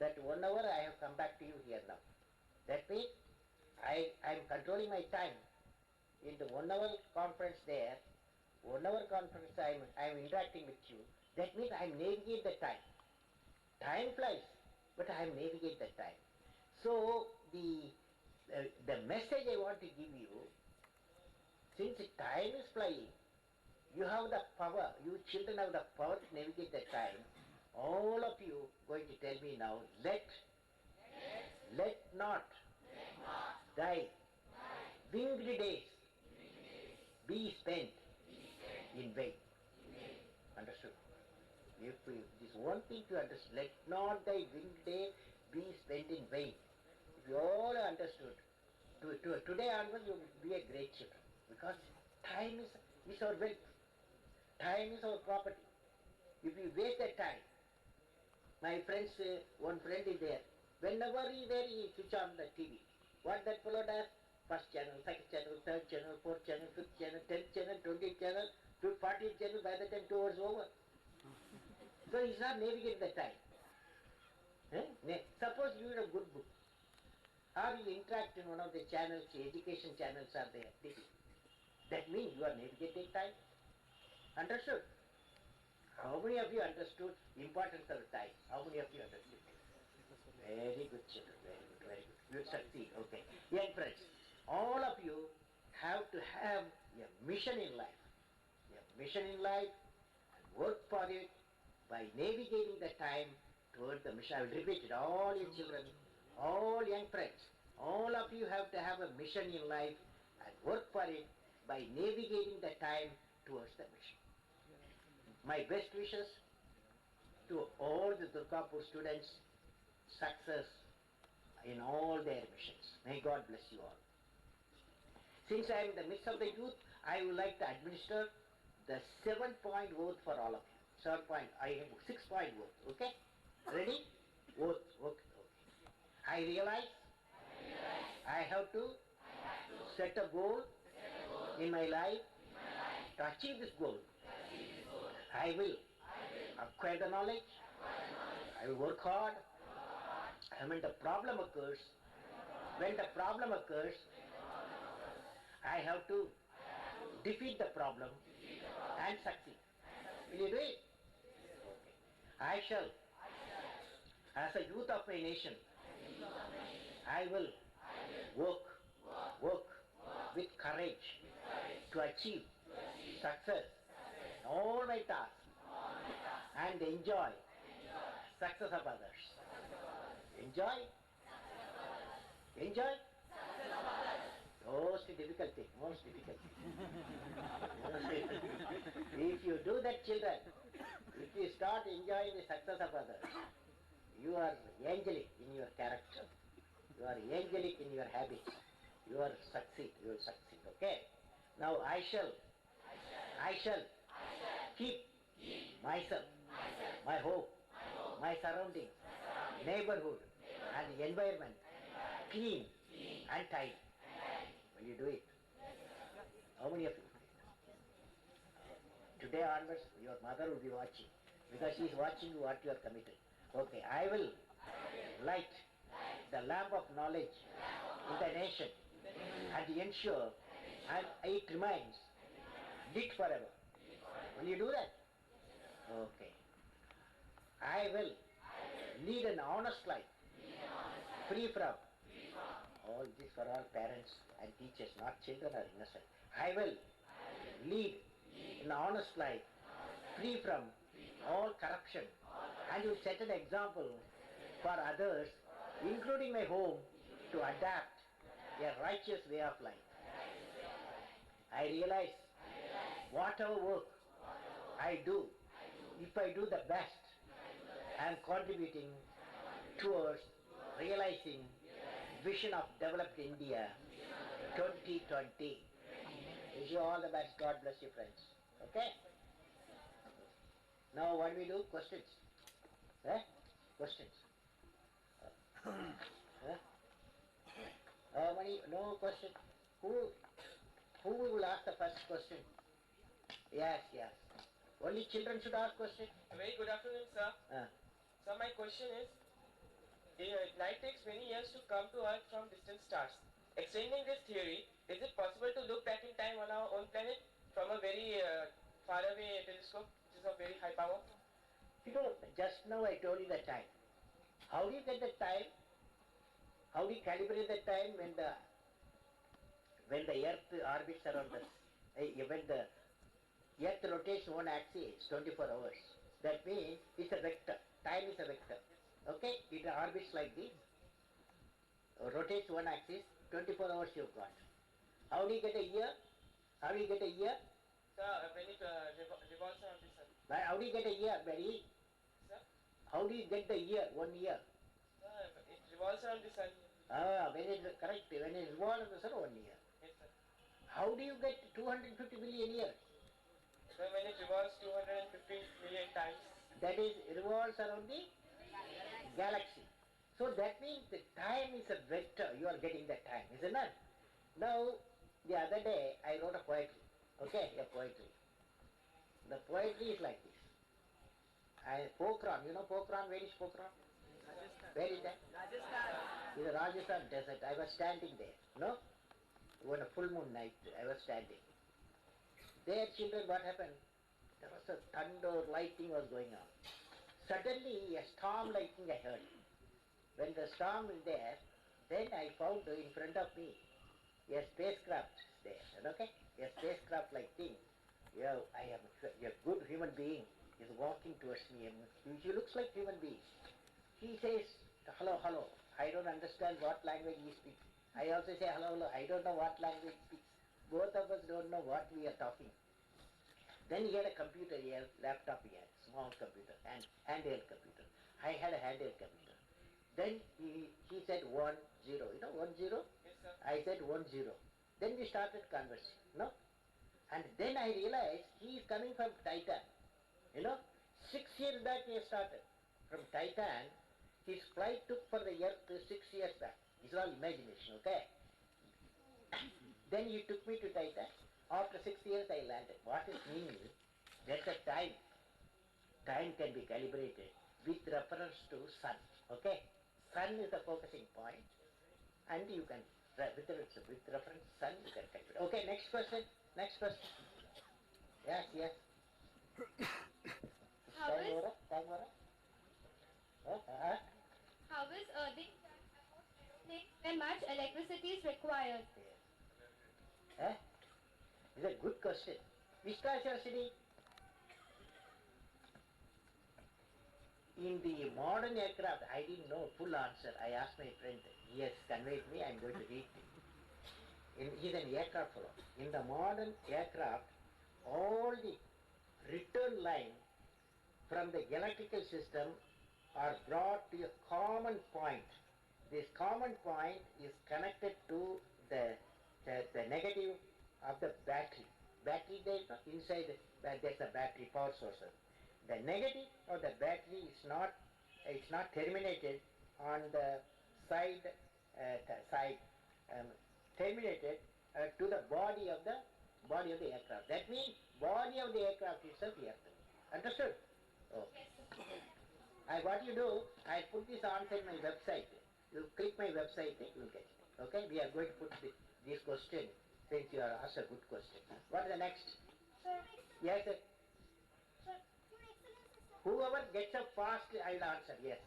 that 1 hour I have come back to you here now. That means I am controlling my time. In the 1 hour conference there, 1 hour conference I am interacting with you. That means I am navigating the time. Time flies, but I am navigating the time. So the message I want to give you, since time is flying, you have the power, you children have the power to navigate the time. All of you going to tell me now, let not thy winged days be spent in vain. Understood? If this one thing to understand, let not thy winged day be spent in vain. If you all understood, today onwards you will be a great children. Because time is our wealth. Time is our property. If you waste that time, my friends, one friend is there. Whenever he is there, he switch on the TV. What that fellow does? First channel, second channel, third channel, fourth channel, fifth channel, 10th channel, 20th channel, 40th channel, by the time 2 hours over. So he's not navigating the time. Suppose you read a good book, or you interact in one of the channels, the education channels are there. That means you are navigating time. Understood? How many of you understood the importance of time? How many of you understood? Very good children, very good, very good. You will succeed, okay. Young friends, all of you have to have a mission in life. A mission in life, and work for it by navigating the time toward the mission. I will repeat it, all you children, all young friends, all of you have to have a mission in life and work for it by navigating the time towards the mission. My best wishes to all the Durgapur students, success in all their missions. May God bless you all. Since I am in the midst of the youth, I would like to administer the 7-point oath for all of you. 6-point oath, okay? Ready? Oath, okay. I realize I have to set a goal in my life to achieve this goal. I will acquire the knowledge. I will work hard. And when the problem occurs, I have to defeat the problem and succeed. Will you do it? Okay. I shall, as a youth of my nation, I will work with courage to achieve success in all my tasks and enjoy success of others. Enjoy? Most difficult thing. If you do that, children, if you start enjoying the success of others, you are angelic in your character. You are angelic in your habits. You will succeed, okay? Now I shall keep myself, my home, my surroundings, neighborhood and the environment clean and tidy. Will you do it? How many of you? Today onwards, your mother will be watching, because she is watching what you are committed. Okay, I will light the lamp of knowledge in the nation and ensure and it remains lit forever. Will you do that? Okay. I will lead an honest life, free from all this for all parents and teachers, not children or innocent. I will lead an honest life, free from all corruption, and will set an example for others, including my home, to adapt a righteous way of life. I realize whatever work I do, if I do the best, I am contributing towards realizing vision of developed India 2020. Wish you all the best. God bless you, friends. Okay? Now what do we do? Questions. Questions. No question. Who will ask the first question? Yes. Only children should ask question. Very good afternoon, sir. So my question is, Light takes many years to come to Earth from distant stars. Extending this theory, is it possible to look back in time on our own planet from a very faraway telescope, which is of very high power? You know, just now I told you the time. How do you get the time? How do you calibrate the time when the Earth orbits around us? When the Earth rotates one axis 24 hours. That means it's a vector. Time is a vector. Okay? It orbits like this, rotates one axis, 24 hours you've got. How do you get a year? How do you get a year? Sir, when it revolves around the sun. How do you get a year, Barry? Sir? How do you get the year, 1 year? Sir, it revolves around the sun. When it correct, when it revolves around the sun, 1 year. Yes, sir. How do you get 250 billion years? Sir, when it revolves 250 million times. That is, revolves around the galaxy. So that means the time is a vector. You are getting the time, isn't it? Now, the other day I wrote a poetry. Okay, a poetry. The poetry is like this. Pokhran, you know Pokhran? Where is Pokhran? Where is that? Rajasthan. In the Rajasthan desert. I was standing there. No? On a full moon night, I was standing. There, children, what happened? There was a thunder, lightning was going on. Suddenly, a storm lightning I heard. When the storm is there, then I found in front of me a spacecraft there. Okay? A spacecraft like thing. Yeah, I am a good human being is walking towards me. He looks like human being. He says, hello, hello. I don't understand what language he speaks. I also say, hello, hello. I don't know what language he speaks. Both of us don't know what we are talking. Then he had a computer, he had a laptop, he had a small computer, and handheld computer. I had a handheld computer. Then he said 1, 0. You know 1, 0? Yes, sir. I said 1, 0. Then we started conversing, no? And then I realized he is coming from Titan. You know, 6 years back he started. From Titan, his flight took for the Earth 6 years back. It's all imagination, okay? Then he took me to Titan. After 6 years I landed. What it means is, there's a time. Time can be calibrated with reference to sun, okay? Sun is the focusing point, and you can, with reference sun, you can calibrate. Okay, next question. Next question. Yes, yes. How is Time over? how is earthing when much electricity is required? Huh? It's a good question. Which class you are studying? In the modern aircraft, I didn't know full answer. I asked my friend. He has conveyed me. I'm going to read it. He's an aircraft fellow. In the modern aircraft, all the return line from the electrical system are brought to a common point. This common point is connected to the negative of the battery. Battery, there is inside there's a battery power source. The negative of the battery is not terminated on the side terminated to the body of the aircraft. That means body of the aircraft itself is earth. Understood? Oh. What you do, I put this answer in my website. You click my website, you will get it. Okay? We are going to put this question since you are asked a good question. What is the next? Sir, Yes, sir. sir, Whoever gets up fast, I will answer. Yes.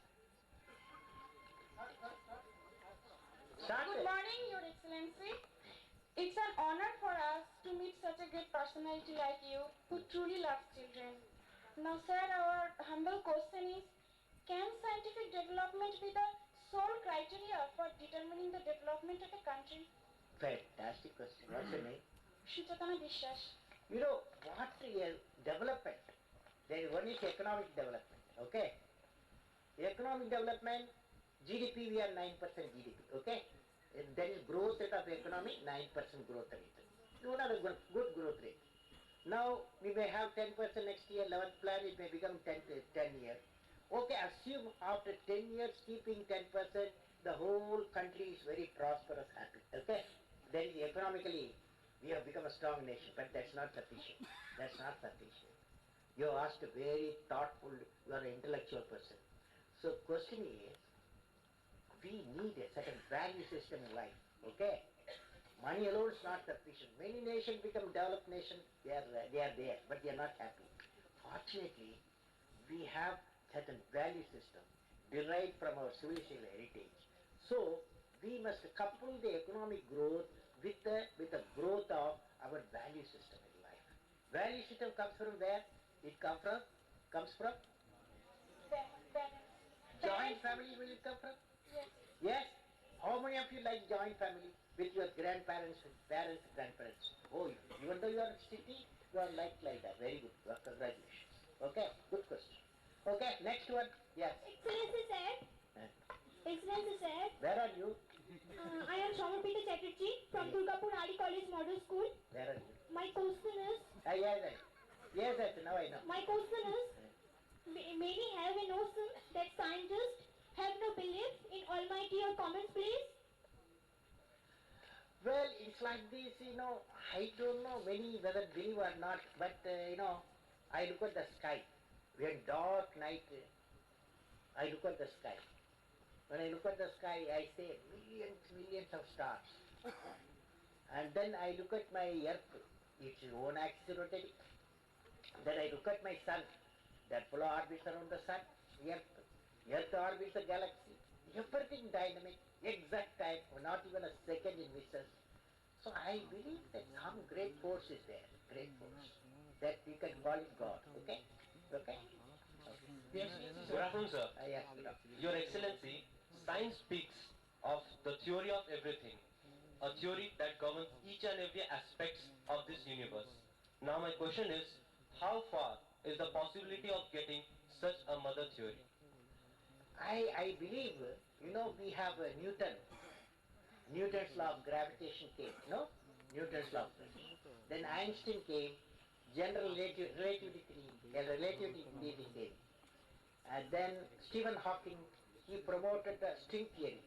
Start. Good morning, Your Excellency. It's an honor for us to meet such a great personality like you who truly loves children. Now, sir, our humble question is, can scientific development be the sole criteria for determining the development of a country? Fantastic question. What's your name? Shuchatana Bishwas. You know, what is development? There is one is economic development. Okay? Economic development, GDP, we are 9% GDP. Okay? And there is growth rate of economy, 9% growth rate. You know the good growth rate. Now, we may have 10% next year, 11th plan, it may become 10 years. Okay, assume after 10 years, keeping 10%, the whole country is very prosperous, happy. Okay? Then economically, we have become a strong nation, but that's not sufficient. That's not sufficient. You asked a very thoughtful, you are an intellectual person. So question is, we need a certain value system in life, okay? Money alone is not sufficient. Many nations become developed nations, they are there, but they are not happy. Fortunately, we have certain value system derived from our civilization heritage. So, we must couple the economic growth with the growth of our value system in life. Value system comes from where? It comes from Balance. joint family. Will it come from? Yes. Yes. How many of you like joint family with your grandparents, parents, grandparents? Oh, even though you are in city, you are like that. Very good. Well, congratulations. Okay, good question. Okay, next one. Yes. Excellency sir. Uh, Excellency sir. Where are you? I am Shamarpita Chatterjee from Durgapur RD College Model School. Where are you? My question is, Yes, now I know. my question is, many have a notion that scientists have no belief in Almighty or common place. Well, it's like this, I don't know many whether believe or not, but I look at the sky. When dark night, I look at the sky. When I look at the sky, I say millions of stars. And then I look at my earth, its own axis rotating. Then I look at my sun, that fellow orbits around the sun, earth orbits the galaxy. Everything dynamic, exact time, not even a second in misses. So I believe that some great force is there, great force, that we can call it God, okay? Okay? Yes, Good afternoon, sir. Yes, good afternoon. Your Excellency, science speaks of the theory of everything, a theory that governs each and every aspect of this universe. Now my question is, how far is the possibility of getting such a mother theory? I believe, we have Newton's law of gravitation came, no? Newton's law of gravitation. Then Einstein came, general relativity theory. And then Stephen Hawking, he promoted the string theory.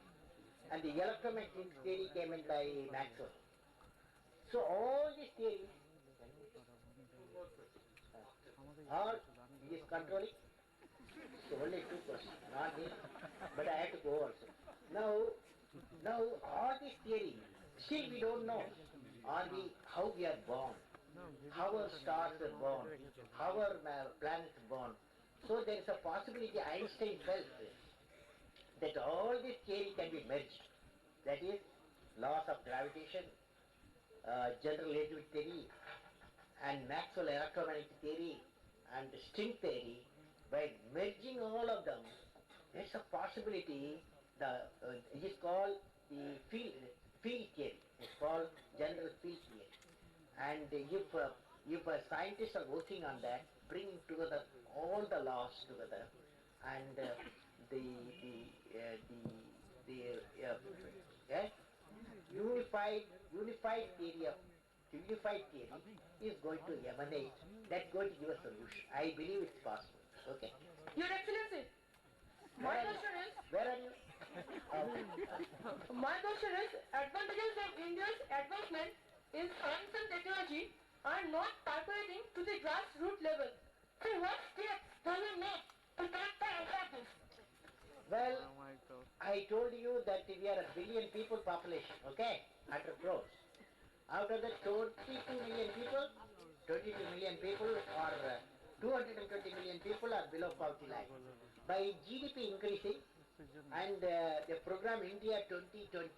And the electromagnetic theory came in by Maxwell. So all these theories, all he is controlling. So only two questions, not this, but I have to go also. Now all these theories, still we don't know how we are born, how our stars are born, how our planets are born. So there is a possibility Einstein felt that all this theory can be merged. That is, laws of gravitation, general relativity theory, and Maxwell electromagnetic theory, and string theory. By merging all of them, there's a possibility. It is called the field theory. It's called general field theory. And if scientists are working on that, bringing together all the laws together, and unified theory is going to emanate. That's going to give a solution. I believe it's possible. Okay. Your Excellency, my question is, Where are you? my question is, advantages of India's advancement in science and technology are not percolating to the grassroots level. So what steps can we make to take the advantage? Well, I told you that we are a billion people population, okay? 100 crores. Out of the 22 million people, 220 million people are below poverty line. By GDP increasing and the program India 2020,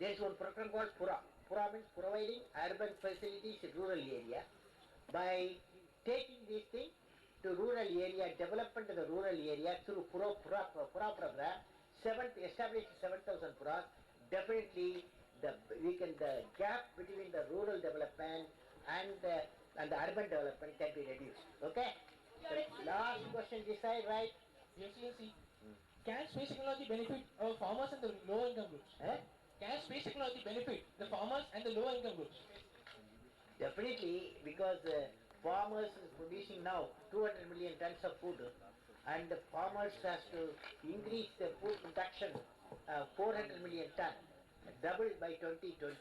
there is one program called Pura. Pura means providing urban facilities in rural area. By taking this thing to rural area, development of the rural area through Pura program, establish 7,000 Puras, definitely the gap between the rural development and the urban development can be reduced. Okay? So last question decide, right? Yes, can space technology benefit our farmers and the lower income groups? Can space technology benefit the farmers and the lower income groups? Definitely, because farmers is producing now 200 million tons of food, and the farmers has to increase their food production 400 million tons, doubled by 2020.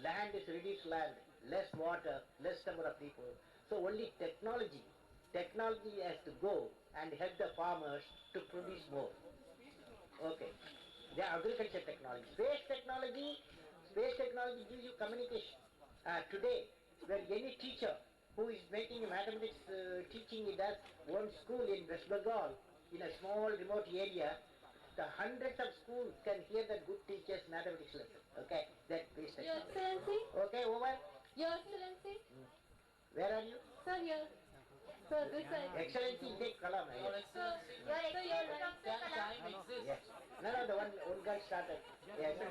Land is reduced land, less water, less number of people. So only technology has to go and help the farmers to produce more. Okay. agriculture technology. Space technology gives you communication. Today, where any teacher who is making mathematics teaching in that one school in West Bengal, in a small remote area, the hundreds of schools can hear the good teacher's mathematics lesson. Okay, that space Your technology. Excellency, Okay, over. Your Excellency, Where are you? sir here. Sir, this side. Excellency, take Kalam. Your Yes. Excellency, Your Excellency, can time exist? Yes. No, the one girl started. Yes. Sir,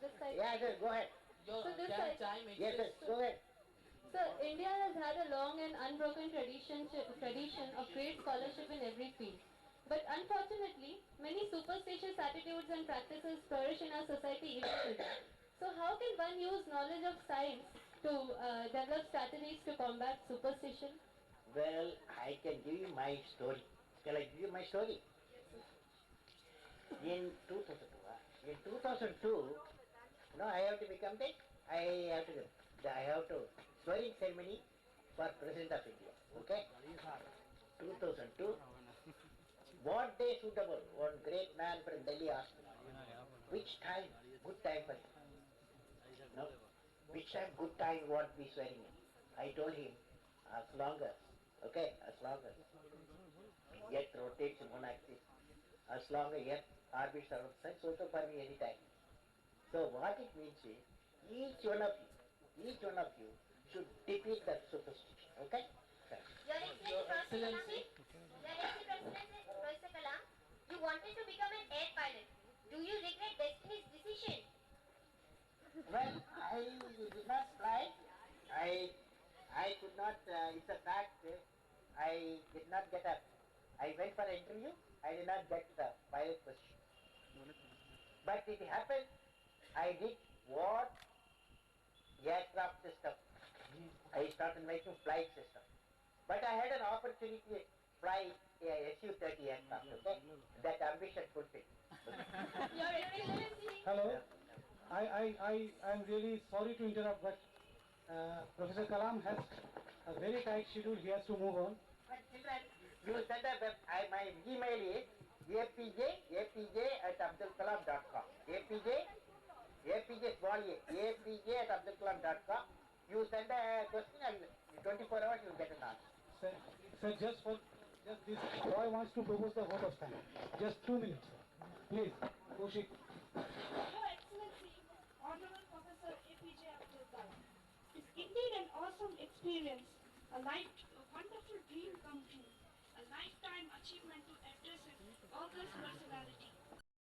this side. Yeah, sir, go ahead. Your, So this can side. time Yes, exist? sir, go ahead. Sir, India has had a long and unbroken tradition of great scholarship in every field. But unfortunately, many superstitious attitudes and practices flourish in our society even today. So how can one use knowledge of science to develop strategies to combat superstition? Well, I can give you my story. Shall I give you my story? In 2002, I have to become I have to swearing ceremony for President of India. Okay? 2002. What day suitable? One great man from Delhi asked me, which time? Good time for him. No? Which time? Good time you want to be swearing in? I told him, as long as Earth rotates in one axis, as long as Earth orbits around the sun, so for me any time. So what it means is, each one of you should defeat that superstition. Okay? Your Excellency, Professor Kalam, you wanted to become an air pilot. Do you regret destiny's decision? Well, I did not fly. I could not, it's a fact, I did not get up. I went for an interview, I did not get the pilot position. But it happened, I did what aircraft system. I started making flight system. But I had an opportunity to fly a Su-30 aircraft, okay? That ambition fulfilled. Your Excellency. Hello. I am really sorry to interrupt, but Professor Kalam has a very tight schedule. He has to move on. But children, you send a my email is apj@abdulkalam.com. APJ small a, apj@abdulkalam.com. You send a question and 24 hours you will get an answer. Sir, just this boy wants to propose the vote of thanks. Just 2 minutes, sir. Please, Kaushik. Your Excellency, Honorable Professor APJ Abdul Kalam. It's indeed an awesome experience, a wonderful dream come true, a lifetime achievement to address an august personality.